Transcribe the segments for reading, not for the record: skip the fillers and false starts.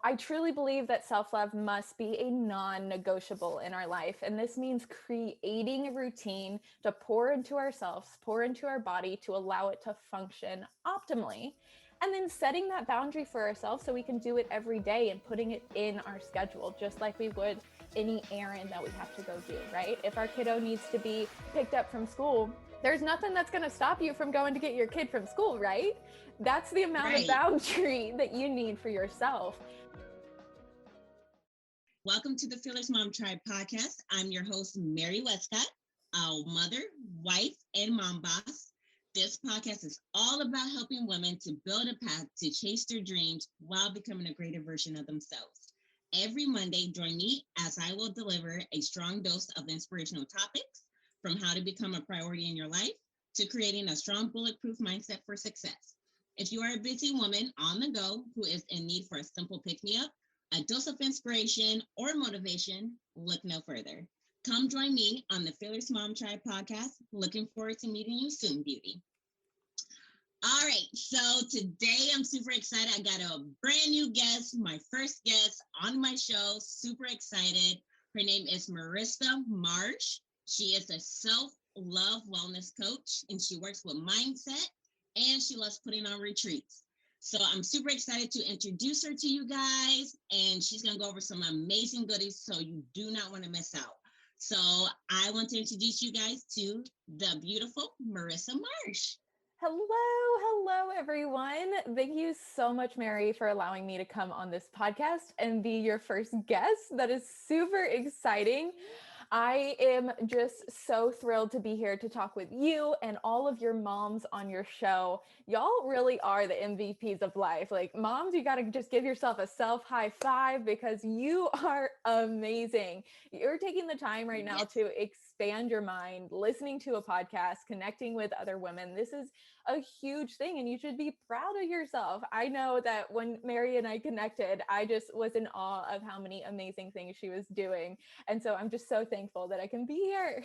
I truly believe that self-love must be a non-negotiable in our life. And this means creating a routine to pour into ourselves, pour into our body to allow it to function optimally. And then setting that boundary for ourselves so we can do it every day and putting it in our schedule, just like we would any errand that we have to go do, right? If our kiddo needs to be picked up from school, there's nothing that's going to stop you from going to get your kid from school, right? That's the amount of Right. boundary that you need for yourself. Welcome to the Fearless Mom Tribe podcast. I'm your host, Mary Westcott, a mother, wife, and mom boss. This podcast is all about helping women to build a path to chase their dreams while becoming a greater version of themselves. Every Monday, join me as I will deliver a strong dose of inspirational topics, from how to become a priority in your life to creating a strong bulletproof mindset for success. If you are a busy woman on the go who is in need for a simple pick-me-up, a dose of inspiration or motivation, look no further. Come join me on the Fearless Mom Tribe podcast. Looking forward to meeting you soon, beauty. All right, so today I'm super excited. I got a brand new guest, my first guest on my show. Super excited. Her name is Marissa Marsh. She is a self-love wellness coach, and she works with mindset, and she loves putting on retreats. So I'm super excited to introduce her to you guys, and she's going to go over some amazing goodies, so you do not want to miss out. So I want to introduce you guys to the beautiful Marissa Marsh. Hello, everyone. Thank you so much, Mary, for allowing me to come on this podcast and be your first guest. That is super exciting. I am just so thrilled to be here to talk with you and all of your moms on your show. Y'all really are the MVPs of life. Like, moms, you got to just give yourself a self high five because you are amazing. You're taking the time right now Yes. to expand your mind, listening to a podcast, connecting with other women. This is a huge thing and you should be proud of yourself. I know that when Mary and I connected, I just was in awe of how many amazing things she was doing. And so I'm just so thankful that I can be here.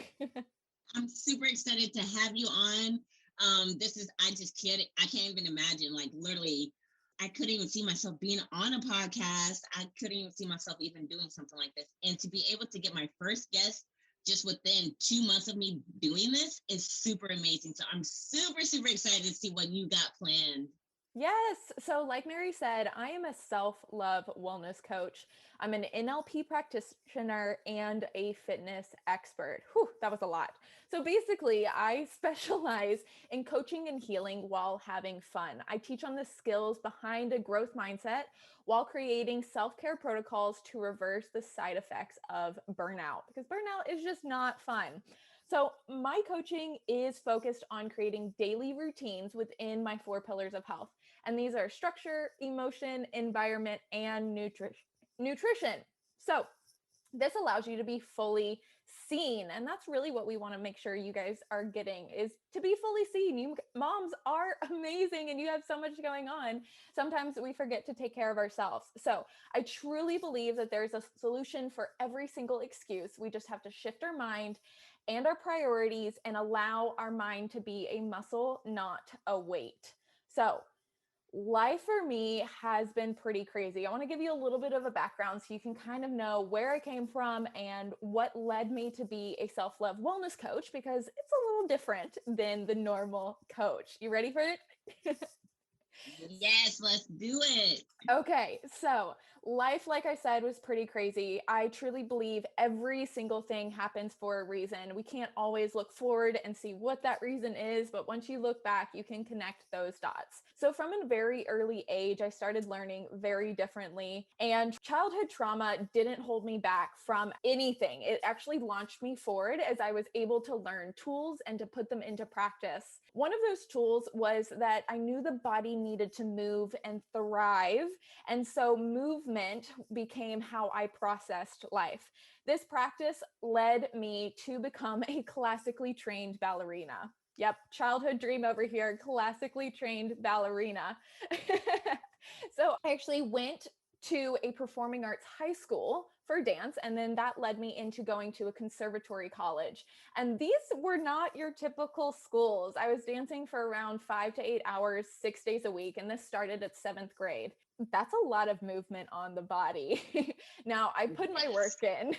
I'm super excited to have you on. I just can't even imagine, like, literally, I couldn't even see myself being on a podcast. I couldn't even see myself even doing something like this. And to be able to get my first guest just within 2 months of me doing this is super amazing. So I'm super, super excited to see what you got planned. Yes. So, like Mary said, I am a self-love wellness coach. I'm an NLP practitioner and a fitness expert. Whew, that was a lot. So, basically, I specialize in coaching and healing while having fun. I teach on the skills behind a growth mindset while creating self-care protocols to reverse the side effects of burnout, because burnout is just not fun. So, my coaching is focused on creating daily routines within my 4 pillars of health. And these are structure, emotion, environment, and nutrition. So this allows you to be fully seen. And that's really what we want to make sure you guys are getting, is to be fully seen. You moms are amazing and you have so much going on. Sometimes we forget to take care of ourselves. So I truly believe that there's a solution for every single excuse. We just have to shift our mind and our priorities and allow our mind to be a muscle, not a weight. So life for me has been pretty crazy. I want to give you a little bit of a background so you can kind of know where I came from and what led me to be a self-love wellness coach, because it's a little different than the normal coach. You ready for it? Yes, let's do it. Okay, so life, like I said, was pretty crazy. I truly believe every single thing happens for a reason. We can't always look forward and see what that reason is, but once you look back, you can connect those dots. So from a very early age, I started learning very differently, and childhood trauma didn't hold me back from anything. It actually launched me forward as I was able to learn tools and to put them into practice. One of those tools was that I knew the body needed to move and thrive. And so movement became how I processed life. This practice led me to become a classically trained ballerina. Yep, childhood dream over here, classically trained ballerina. So I actually went to a performing arts high school for dance, and then that led me into going to a conservatory college. And these were not your typical schools. I was dancing for around 5 to 8 hours, 6 days a week, and this started at 7th grade. That's a lot of movement on the body. Now, I put my Yes. work in.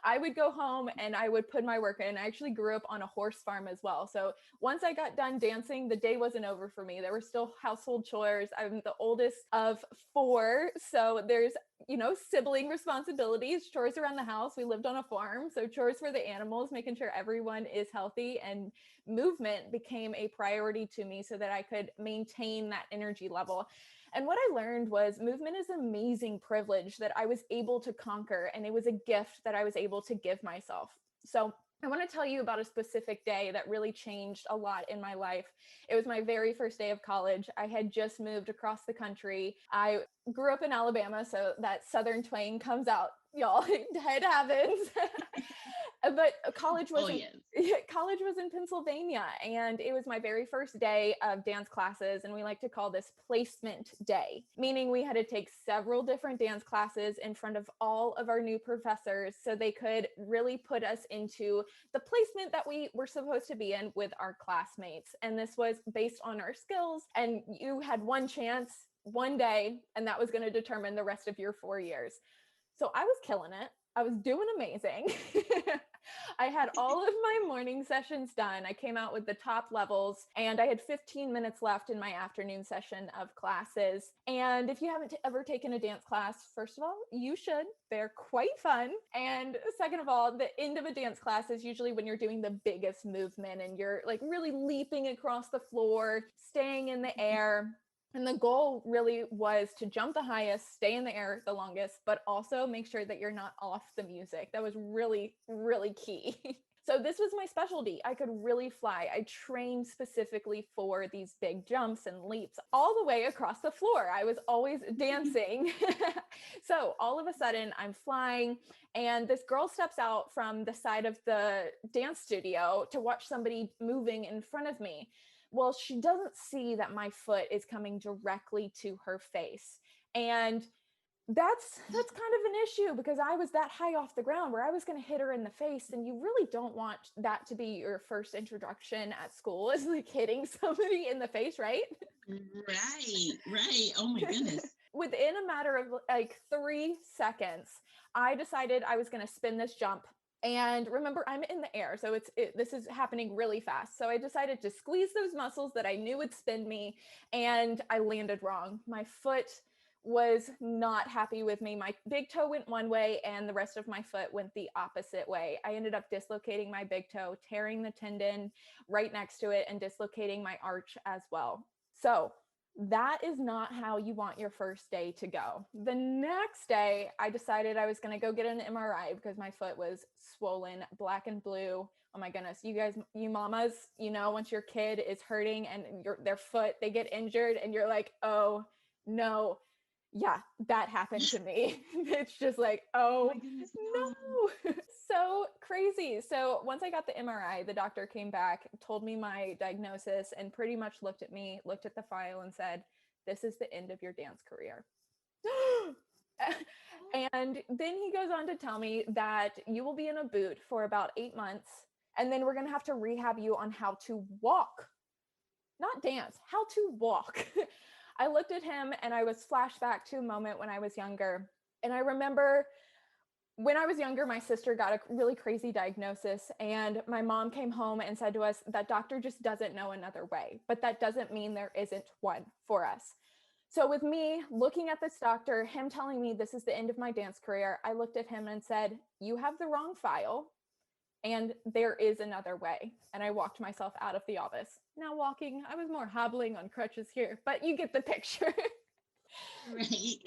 I would go home and I would put my work in. I actually grew up on a horse farm as well. So once I got done dancing, the day wasn't over for me. There were still household chores. I'm the oldest of four. So there's, sibling responsibilities, chores around the house. We lived on a farm. So chores for the animals, making sure everyone is healthy, and movement became a priority to me so that I could maintain that energy level. And what I learned was movement is an amazing privilege that I was able to conquer, and it was a gift that I was able to give myself. So I want to tell you about a specific day that really changed a lot in my life. It was my very first day of college. I had just moved across the country. I grew up in Alabama, so that Southern twang comes out, y'all. It happens. But college Oh, was in yes. college was in Pennsylvania, and it was my very first day of dance classes, and we like to call this placement day, meaning we had to take several different dance classes in front of all of our new professors so they could really put us into the placement that we were supposed to be in with our classmates. And this was based on our skills, and you had one chance, one day, and that was going to determine the rest of your 4 years. So I was killing it. I was doing amazing. I had all of my morning sessions done. I came out with the top levels, and I had 15 minutes left in my afternoon session of classes. And if you haven't ever taken a dance class, first of all, you should. They're quite fun. And second of all, the end of a dance class is usually when you're doing the biggest movement and you're like really leaping across the floor, staying in the air. And the goal really was to jump the highest, stay in the air the longest, but also make sure that you're not off the music. That was really, really key. So this was my specialty. I could really fly. I trained specifically for these big jumps and leaps all the way across the floor. I was always dancing. So all of a sudden I'm flying, and this girl steps out from the side of the dance studio to watch somebody moving in front of me. Well, she doesn't see that my foot is coming directly to her face. And that's kind of an issue, because I was that high off the ground where I was going to hit her in the face, and you really don't want that to be your first introduction at school, is like hitting somebody in the face, right? Right, right. Oh my goodness. Within a matter of like 3 seconds, I decided I was going to spin this jump. And remember, I'm in the air, so this is happening really fast. So I decided to squeeze those muscles that I knew would spin me, and I landed wrong. My foot was not happy with me. My big toe went one way, and the rest of my foot went the opposite way. I ended up dislocating my big toe, tearing the tendon right next to it, and dislocating my arch as well. So that is not how you want your first day to go. The next day, I decided I was going to go get an MRI because my foot was swollen, black and blue. Oh my goodness. You guys, you mamas, once your kid is hurting and their foot, they get injured, and you're like, oh no. Yeah, that happened to me. It's just like, Oh oh my goodness. No. no. So crazy. So once I got the MRI, the doctor came back, told me my diagnosis, and pretty much looked at me, looked at the file, and said, "This is the end of your dance career." And then he goes on to tell me that you will be in a boot for about 8 months, and then we're going to have to rehab you on how to walk, not dance, how to walk. I looked at him, and I was flashed back to a moment when I was younger. And I remember when I was younger, my sister got a really crazy diagnosis, and my mom came home and said to us, that doctor just doesn't know another way, but that doesn't mean there isn't one for us. So with me looking at this doctor, him telling me this is the end of my dance career, I looked at him and said, you have the wrong file, and there is another way. And I walked myself out of the office. Now walking, I was more hobbling on crutches here, but you get the picture. Right.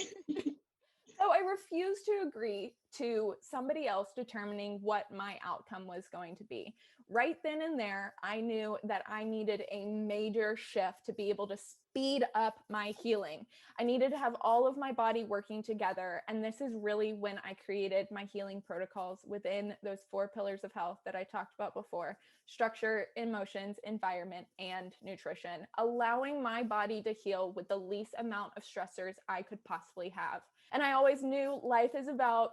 So I refused to agree to somebody else determining what my outcome was going to be. Right then and there, I knew that I needed a major shift to be able to speed up my healing. I needed to have all of my body working together. And this is really when I created my healing protocols within those 4 pillars of health that I talked about before: structure, emotions, environment, and nutrition, allowing my body to heal with the least amount of stressors I could possibly have. And I always knew life is about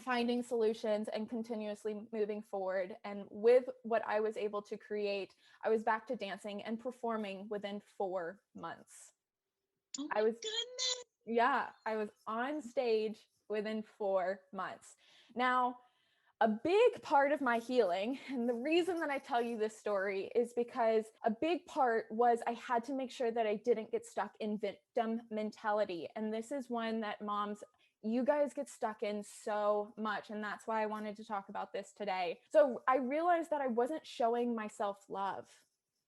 finding solutions and continuously moving forward. And with what I was able to create, I was back to dancing and performing within 4 months. Oh I my was goodness. Yeah, I was on stage within 4 months. Now, a big part of my healing, and the reason that I tell you this story is because a big part was I had to make sure that I didn't get stuck in victim mentality. And this is one that moms, you guys get stuck in so much. And that's why I wanted to talk about this today. So I realized that I wasn't showing myself love.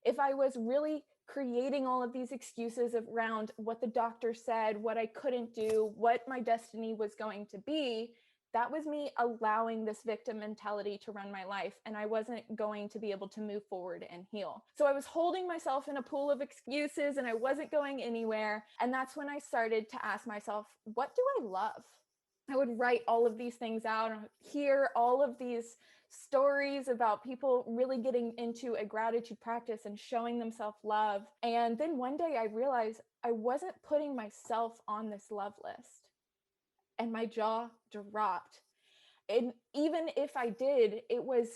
If I was really creating all of these excuses around what the doctor said, what I couldn't do, what my destiny was going to be, that was me allowing this victim mentality to run my life, and I wasn't going to be able to move forward and heal. So I was holding myself in a pool of excuses and I wasn't going anywhere. And that's when I started to ask myself, what do I love? I would write all of these things out and hear all of these stories about people really getting into a gratitude practice and showing themselves love. And then one day I realized I wasn't putting myself on this love list, and my jaw dropped. And even if I did, it was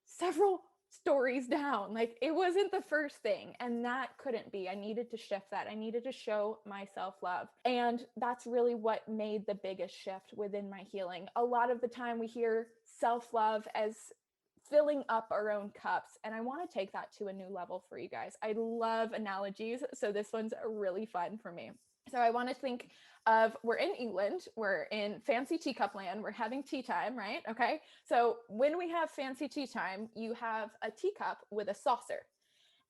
several stories down. Like, it wasn't the first thing. And that couldn't be. I needed to shift that. I needed to show myself love. And that's really what made the biggest shift within my healing. A lot of the time we hear self-love as filling up our own cups. And I want to take that to a new level for you guys. I love analogies. So this one's really fun for me. So I want to think of, we're in England, we're in fancy teacup land, we're having tea time, right? Okay. So when we have fancy tea time, you have a teacup with a saucer.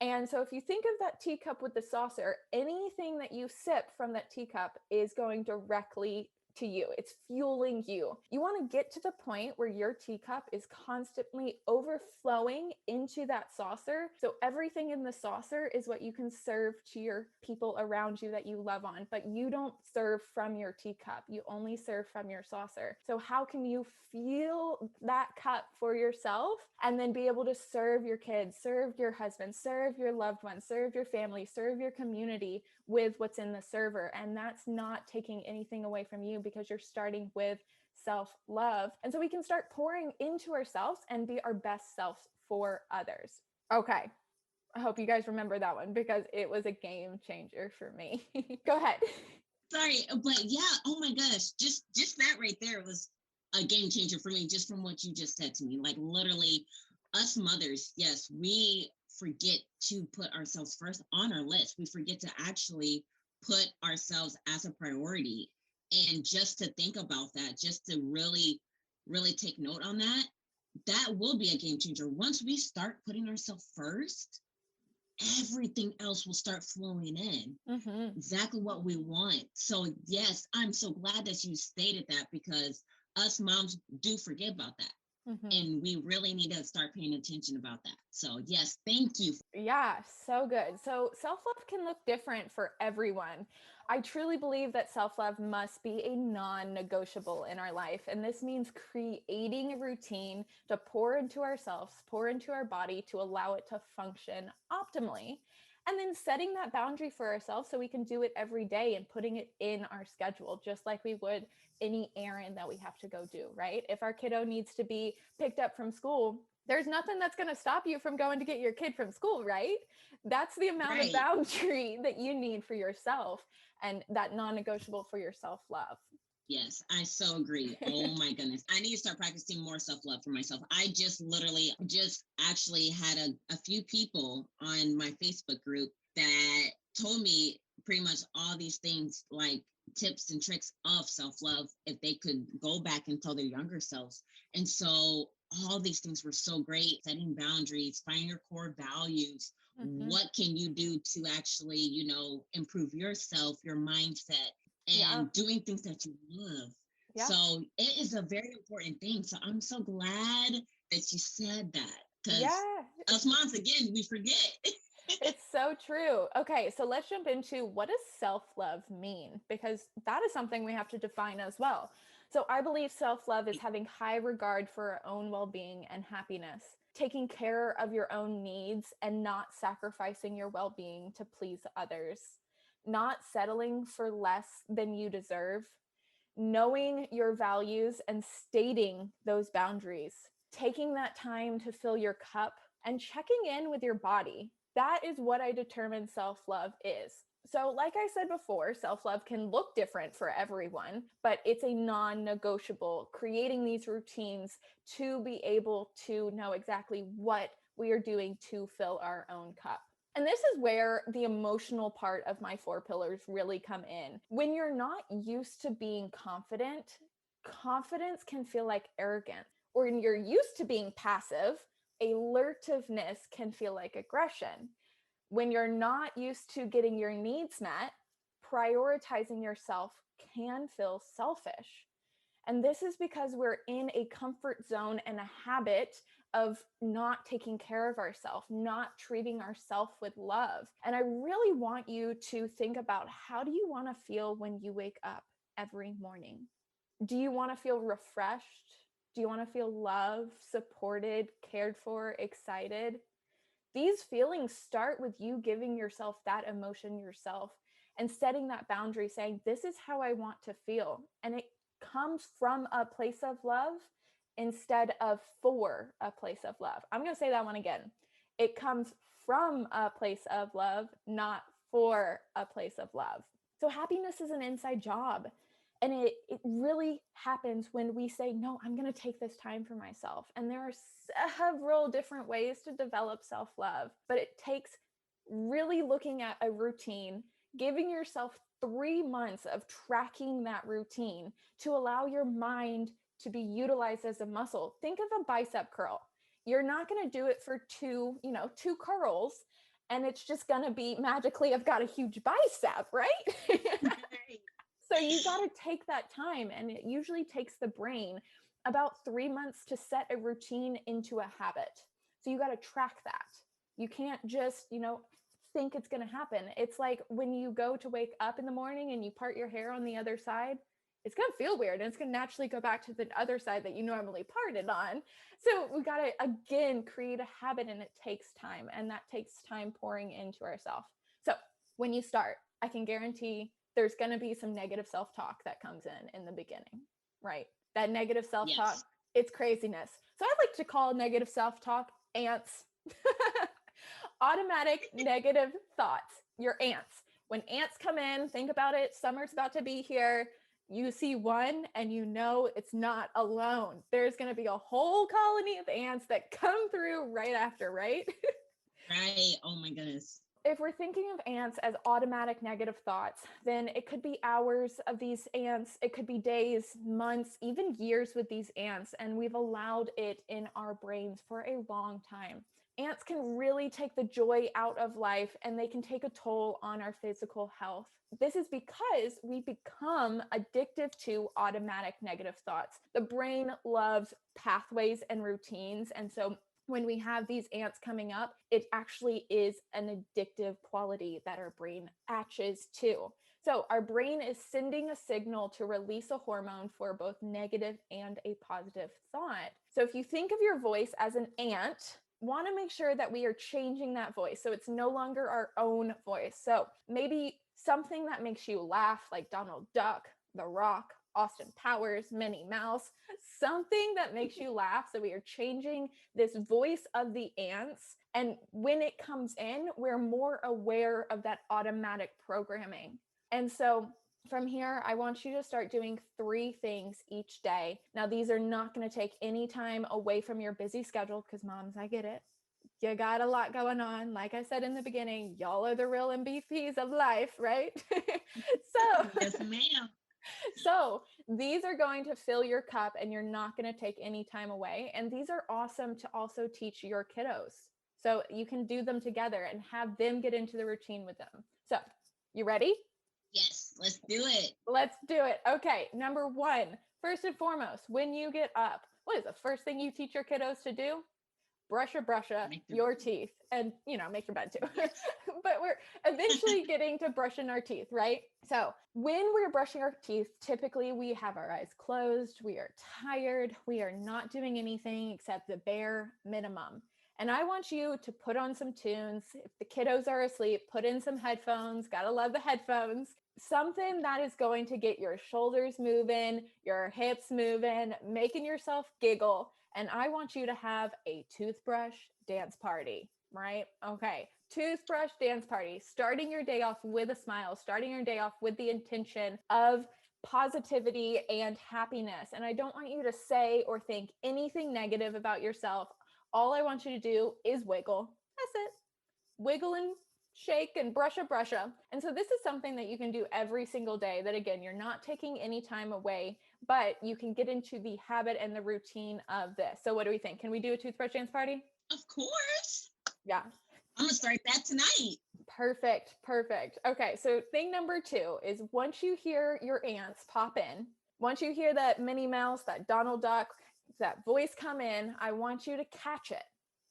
And so if you think of that teacup with the saucer, anything that you sip from that teacup is going directly to you. It's fueling you. You want to get to the point where your teacup is constantly overflowing into that saucer. So everything in the saucer is what you can serve to your people around you that you love on, but you don't serve from your teacup. You only serve from your saucer. So how can you feel that cup for yourself and then be able to serve your kids, serve your husband, serve your loved ones, serve your family, serve your community with what's in the server? And that's not taking anything away from you, because you're starting with self-love. And so we can start pouring into ourselves and be our best selves for others. Okay. I hope you guys remember that one because it was a game changer for me. Go ahead. Sorry, but yeah, oh my gosh, just that right there was a game changer for me, just from what you just said to me. Like, literally, us mothers, yes, we forget to put ourselves first on our list. We forget to actually put ourselves as a priority. And just to think about that, just to really, really take note on that, that will be a game changer. Once we start putting ourselves first, everything else will start flowing in. Exactly what we want. So yes, I'm so glad that you stated that, because us moms do forget about that. And we really need to start paying attention about that. So yes, thank you. Yeah, so good. So self-love can look different for everyone. I truly believe that self-love must be a non-negotiable in our life. And this means creating a routine to pour into ourselves, pour into our body to allow it to function optimally. And then setting that boundary for ourselves so we can do it every day and putting it in our schedule, just like we would any errand that we have to go do, right? If our kiddo needs to be picked up from school, there's nothing that's going to stop you from going to get your kid from school, right? That's the amount of Right. boundary that you need for yourself, and that non-negotiable for your self-love. Yes, I so agree. Oh my goodness. I need to start practicing more self-love for myself. I just literally just actually had a few people on my Facebook group that told me pretty much all these things, like tips and tricks of self-love, if they could go back and tell their younger selves. And so all these things were so great: setting boundaries, finding your core values. What can you do to actually, improve yourself, your mindset, and doing things that you love. Yeah. So it is a very important thing. So I'm so glad that you said that, because us moms, again, we forget. It's so true. Okay, so let's jump into, what does self-love mean? Because that is something we have to define as well. So I believe self-love is having high regard for our own well-being and happiness, taking care of your own needs and not sacrificing your well-being to please others, not settling for less than you deserve, knowing your values and stating those boundaries, taking that time to fill your cup and checking in with your body. That is what I determine self-love is. So, like I said before, self love can look different for everyone, but it's a non negotiable, creating these routines to be able to know exactly what we are doing to fill our own cup. And this is where the emotional part of my 4 pillars really come in. When you're not used to being confident, confidence can feel like arrogance. Or when you're used to being passive, alertiveness can feel like aggression. When you're not used to getting your needs met, prioritizing yourself can feel selfish. And this is because we're in a comfort zone and a habit of not taking care of ourselves, not treating ourselves with love. And I really want you to think about, how do you want to feel when you wake up every morning? Do you want to feel refreshed? Do you want to feel loved, supported, cared for, excited? These feelings start with you giving yourself that emotion yourself and setting that boundary, saying, this is how I want to feel. And it comes from a place of love instead of for a place of love. I'm going to say that one again. It comes from a place of love, not for a place of love. So happiness is an inside job. And it really happens when we say, no, I'm going to take this time for myself. And there are several different ways to develop self-love, but it takes really looking at a routine, giving yourself 3 months of tracking that routine to allow your mind to be utilized as a muscle. Think of a bicep curl. You're not going to do it for two curls, and it's just going to be magically, I've got a huge bicep, right? So you got to take that time, and it usually takes the brain about 3 months to set a routine into a habit. So you got to track that. You can't just, think it's going to happen. It's like when you go to wake up in the morning and you part your hair on the other side, it's going to feel weird, and it's going to naturally go back to the other side that you normally parted on. So we got to, again, create a habit, and it takes time, and that takes time pouring into ourselves. So when you start, I can guarantee there's going to be some negative self-talk that comes in the beginning, right? That negative self-talk, Yes. it's craziness. So I like to call negative self-talk ants. Automatic negative thoughts, your ants. When ants come in, think about it, summer's about to be here. You see one and you know it's not alone. There's going to be a whole colony of ants that come through right after, right? Right. Oh my goodness. If we're thinking of ants as automatic negative thoughts, then it could be hours of these ants. It could be days, months, even years with these ants. And we've allowed it in our brains for a long time. Ants can really take the joy out of life, and they can take a toll on our physical health. This is because we become addictive to automatic negative thoughts. The brain loves pathways and routines. And so when we have these ants coming up, it actually is an addictive quality that our brain attaches to. So our brain is sending a signal to release a hormone for both negative and a positive thought. So if you think of your voice as an ant, want to make sure that we are changing that voice so it's no longer our own voice. So maybe something that makes you laugh, like Donald Duck, The Rock, Austin Powers, Minnie Mouse, something that makes you laugh. So we are changing this voice of the ants. And when it comes in, we're more aware of that automatic programming. And so from here, I want you to start doing 3 things each day. Now, these are not going to take any time away from your busy schedule, because moms, I get it. You got a lot going on. Like I said in the beginning, y'all are the real MVPs of life, right? So, Yes, ma'am. so these are going to fill your cup, and you're not going to take any time away. And these are awesome to also teach your kiddos. So you can do them together and have them get into the routine with them. So you ready? Yes, let's do it. Let's do it. Okay. Number 1, first and foremost, when you get up, what is the first thing you teach your kiddos to do? Brush your teeth, and make your bed too. But we're eventually getting to brushing our teeth, right? So when we're brushing our teeth, typically we have our eyes closed, we are tired, we are not doing anything except the bare minimum. And I want you to put on some tunes. If the kiddos are asleep, put in some headphones. Gotta love the headphones. Something that is going to get your shoulders moving, your hips moving, making yourself giggle. And I want you to have a toothbrush dance party, right? Okay. Toothbrush dance party, starting your day off with a smile, starting your day off with the intention of positivity and happiness. And I don't want you to say or think anything negative about yourself. All I want you to do is wiggle. That's it. Wiggle and shake and brusha. And so this is something that you can do every single day, that again, you're not taking any time away, but you can get into the habit and the routine of this. So what do we think? Can we do a toothbrush dance party? Of course. Yeah. I'm gonna start that tonight. Perfect. Okay, so thing number 2 is once you hear your ants pop in, once you hear that Minnie Mouse, that Donald Duck, that voice come in, I want you to catch it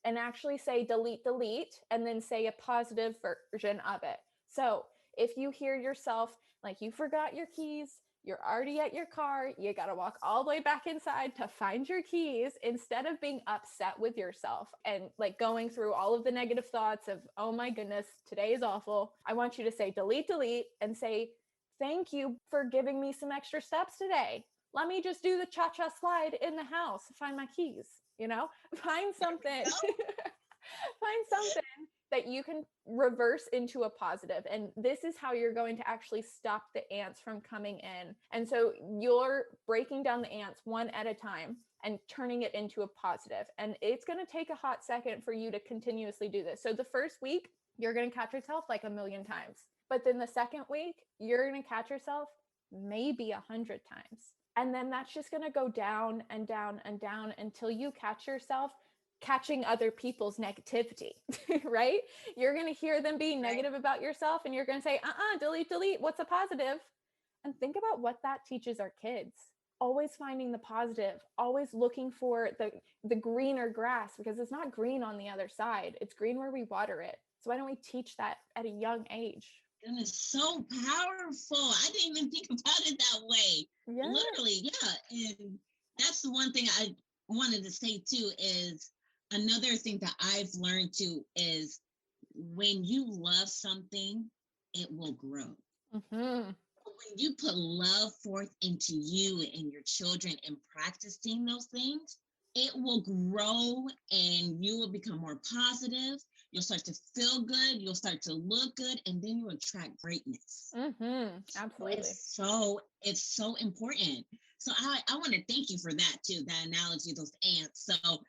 and actually say delete, and then say a positive version of it. So if you hear yourself like you forgot your keys, you're already at your car, you got to walk all the way back inside to find your keys, instead of being upset with yourself and like going through all of the negative thoughts of, oh my goodness, today is awful. I want you to say delete, and say, thank you for giving me some extra steps today. Let me just do the cha-cha slide in the house, find my keys, find something, find something that you can reverse into a positive. And this is how you're going to actually stop the ants from coming in. And so you're breaking down the ants one at a time and turning it into a positive. And it's going to take a hot second for you to continuously do this. So the first week, you're going to catch yourself like 1,000,000 times. But then the second week, you're going to catch yourself maybe 100 times. And then that's just going to go down and down and down until you catch yourself catching other people's negativity, right? You're going to hear them being negative about yourself, and you're going to say, delete, what's a positive? And think about what that teaches our kids. Always finding the positive, always looking for the greener grass, because it's not green on the other side. It's green where we water it. So why don't we teach that at a young age? And it's so powerful. I didn't even think about it that way. Yeah. Literally, yeah. And that's the one thing I wanted to say too, is another thing that I've learned too is when you love something, it will grow. Mm-hmm. When you put love forth into you and your children and practicing those things, it will grow and you will become more positive. You'll start to feel good. You'll start to look good, and then you attract greatness. Mm-hmm. Absolutely. It's so important. So I want to thank you for that too, that analogy of those ants. So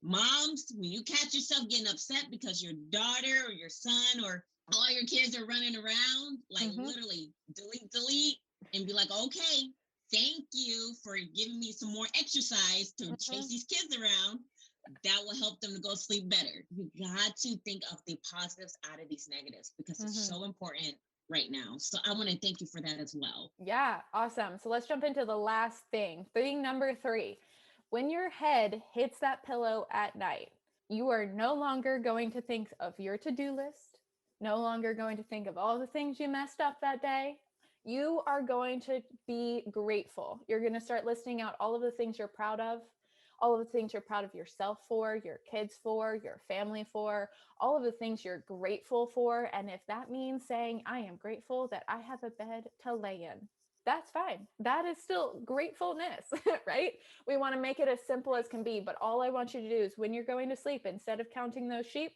moms, when you catch yourself getting upset because your daughter or your son or all your kids are running around, like literally delete, and be like, okay, thank you for giving me some more exercise to chase these kids around. That will help them to go sleep better. You got to think of the positives out of these negatives, because it's so important right now. So I want to thank you for that as well. Yeah, awesome. So let's jump into the last thing. Thing number 3. When your head hits that pillow at night, you are no longer going to think of your to-do list, no longer going to think of all the things you messed up that day. You are going to be grateful. You're going to start listing out all of the things you're proud of, all of the things you're proud of yourself for, your kids for, your family for, all of the things you're grateful for. And if that means saying, I am grateful that I have a bed to lay in, that's fine. That is still gratefulness, right? We want to make it as simple as can be. But all I want you to do is when you're going to sleep, instead of counting those sheep,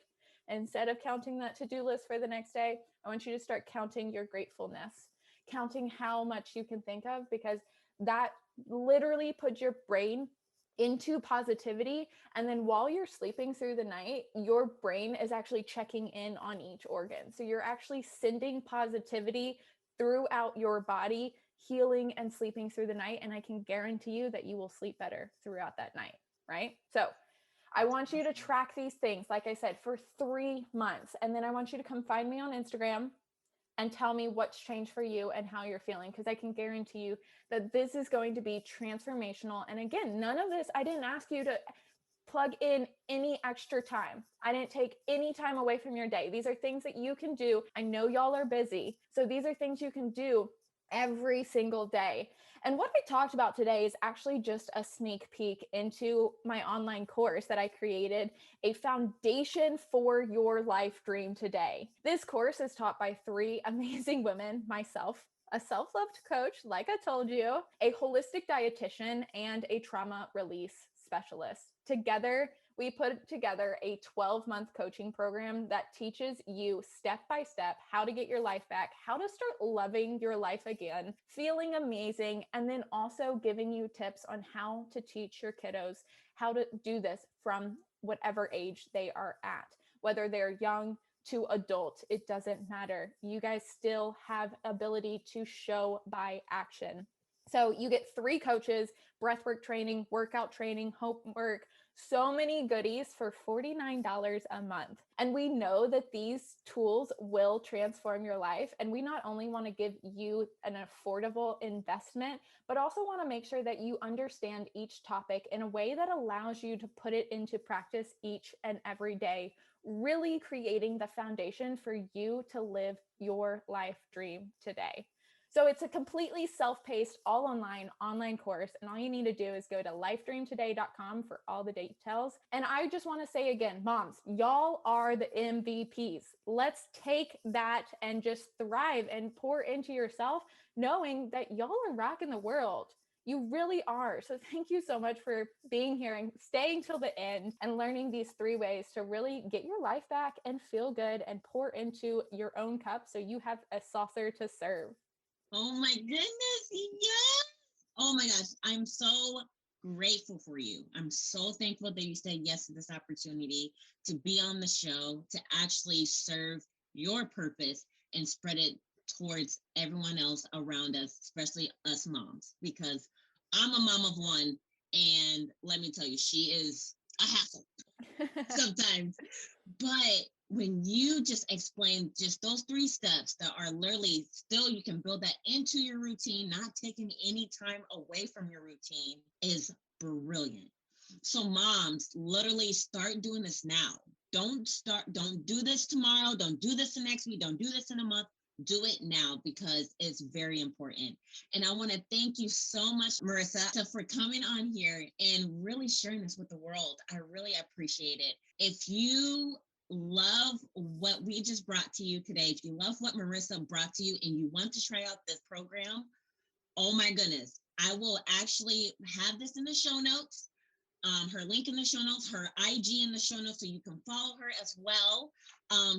instead of counting that to-do list for the next day, I want you to start counting your gratefulness, counting how much you can think of, because that literally puts your brain into positivity. And then while you're sleeping through the night, your brain is actually checking in on each organ. So you're actually sending positivity throughout your body, healing and sleeping through the night. And I can guarantee you that you will sleep better throughout that night, right? So I want you to track these things, like I said, for 3 months. And then I want you to come find me on Instagram and tell me what's changed for you and how you're feeling, because I can guarantee you that this is going to be transformational. And again, none of this, I didn't ask you to plug in any extra time. I didn't take any time away from your day. These are things that you can do. I know y'all are busy. So these are things you can do every single day. And what I talked about today is actually just a sneak peek into my online course that I created, A Foundation for Your Life Dream Today. This course is taught by 3 amazing women, myself, a self-loved coach, like I told you, a holistic dietitian, and a trauma release specialist. Together, We put together a 12-month coaching program that teaches you step by step how to get your life back, how to start loving your life again, feeling amazing, and then also giving you tips on how to teach your kiddos how to do this from whatever age they are at, whether they're young to adult, it doesn't matter. You guys still have ability to show by action. So you get 3 coaches, breathwork training, workout training, homework, so many goodies for $49 a month. And we know that these tools will transform your life. And we not only want to give you an affordable investment, but also want to make sure that you understand each topic in a way that allows you to put it into practice each and every day, really creating the foundation for you to live your life dream today. So it's a completely self-paced, all online course. And all you need to do is go to lifedreamtoday.com for all the details. And I just want to say again, moms, y'all are the MVPs. Let's take that and just thrive and pour into yourself, knowing that y'all are rocking the world. You really are. So thank you so much for being here and staying till the end and learning these 3 ways to really get your life back and feel good and pour into your own cup so you have a saucer to serve. Oh my goodness, yes. Oh my gosh, I'm so grateful for you. I'm so thankful that you said yes to this opportunity to be on the show, to actually serve your purpose and spread it towards everyone else around us, especially us moms, because I'm a mom of one, and let me tell you, she is a hassle sometimes. But when you just explain just those 3 steps that are literally still, you can build that into your routine, not taking any time away from your routine, is brilliant. So moms, literally start doing this now. Don't do this tomorrow. Don't do this the next week. Don't do this in a month. Do it now because it's very important. And I want to thank you so much, Marissa, for coming on here and really sharing this with the world. I really appreciate it. If you love what we just brought to you today, if you love what Marissa brought to you and you want to try out this program, oh my goodness, I will actually have this in the show notes. Her link in the show notes, her IG in the show notes, so you can follow her as well.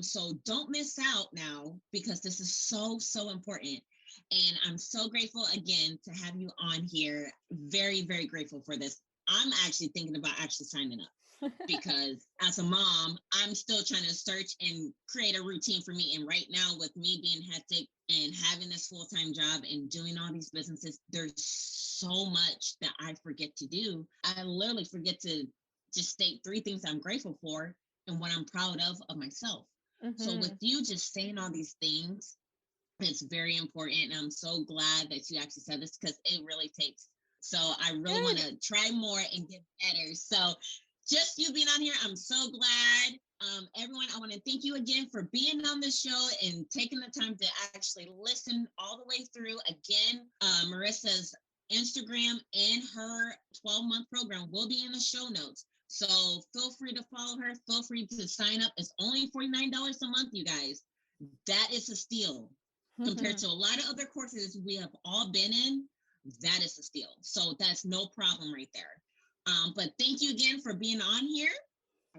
So don't miss out now because this is so, so important. And I'm so grateful again to have you on here. Very, very grateful for this. I'm actually thinking about actually signing up because as a mom, I'm still trying to search and create a routine for me. And right now, with me being hectic and having this full-time job and doing all these businesses, there's so much that I forget to do. I literally forget to just state 3 things I'm grateful for and what I'm proud of myself. Mm-hmm. So with you just saying all these things, it's very important. And I'm so glad that you actually said this because it really takes. So I really want to try more and get better. So just you being on here, I'm so glad. Everyone, I want to thank you again for being on the show and taking the time to actually listen all the way through. Again, Marissa's Instagram and her 12-month program will be in the show notes. So feel free to follow her. Feel free to sign up. It's only $49 a month, you guys. That is a steal. Compared to a lot of other courses we have all been in, that is a steal. So that's no problem right there. But thank you again for being on here.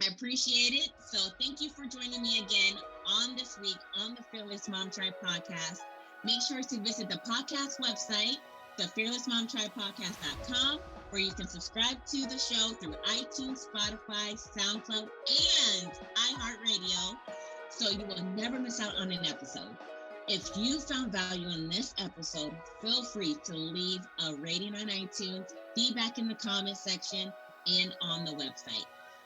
I appreciate it. So thank you for joining me again on this week on the Fearless Mom Tribe podcast. Make sure to visit the podcast website, thefearlessmomtribepodcast.com, where you can subscribe to the show through iTunes, Spotify, SoundCloud, and iHeartRadio, so you will never miss out on an episode. If you found value in this episode, feel free to leave a rating on iTunes, feedback in the comment section, and on the website.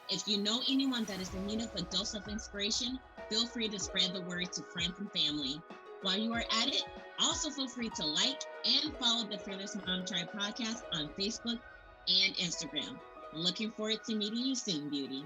If you know anyone that is in need of a dose of inspiration, feel free to spread the word to friends and family. While you are at it, also feel free to like and follow the Fearless Mom Tribe podcast on Facebook and Instagram. Looking forward to meeting you soon, beauty.